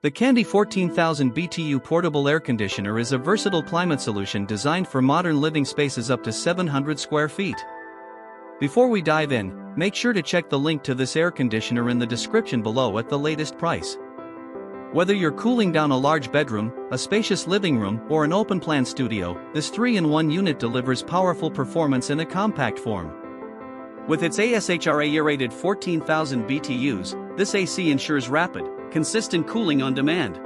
The Candy 14,000 BTU portable air conditioner is a versatile climate solution designed for modern living spaces up to 700 square feet. Before we dive in, make sure to check the link to this air conditioner in the description below at the latest price. Whether you're cooling down a large bedroom, a spacious living room, or an open-plan studio, this 3-in-1 unit delivers powerful performance in a compact form. With its ASHRAE-rated 14,000 BTUs, this AC ensures rapid, consistent cooling on demand.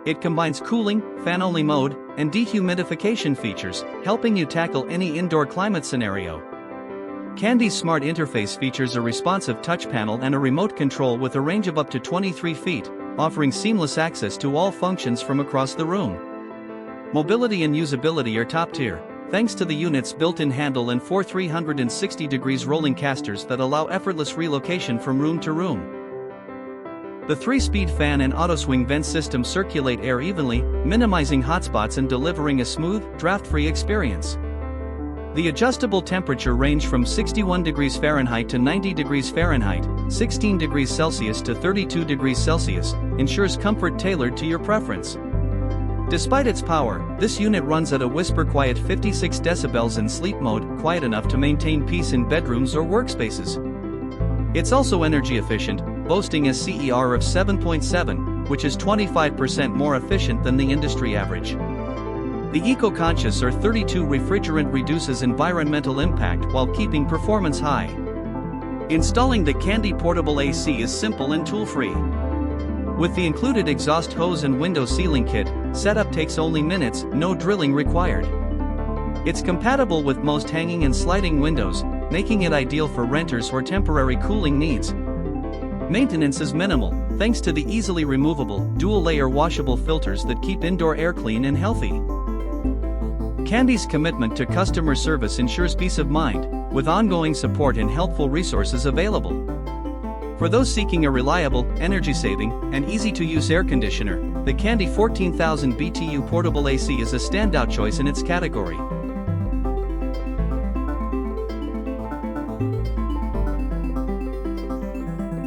It combines cooling, fan-only mode, and dehumidification features, helping you tackle any indoor climate scenario. Candy's smart interface features a responsive touch panel and a remote control with a range of up to 23 feet, offering seamless access to all functions from across the room. Mobility and usability are top-tier, thanks to the unit's built-in handle and 4 360-degree rolling casters that allow effortless relocation from room to room. The 3-speed fan and auto-swing vent system circulate air evenly, minimizing hotspots and delivering a smooth, draft-free experience. The adjustable temperature range from 61 degrees Fahrenheit to 90 degrees Fahrenheit, 16 degrees Celsius to 32 degrees Celsius, ensures comfort tailored to your preference. Despite its power, this unit runs at a whisper-quiet 56 decibels in sleep mode, quiet enough to maintain peace in bedrooms or workspaces. It's also energy efficient, boasting a CER of 7.7, which is 25% more efficient than the industry average. The eco-conscious or 32 refrigerant reduces environmental impact while keeping performance high. Installing the Candy portable AC is simple and tool-free. With the included exhaust hose and window sealing kit, setup takes only minutes, no drilling required. It's compatible with most hanging and sliding windows, making it ideal for renters or temporary cooling needs. Maintenance is minimal, thanks to the easily removable, dual-layer washable filters that keep indoor air clean and healthy. Candy's commitment to customer service ensures peace of mind, with ongoing support and helpful resources available. For those seeking a reliable, energy-saving, and easy-to-use air conditioner, the Candy 14,000 BTU portable AC is a standout choice in its category.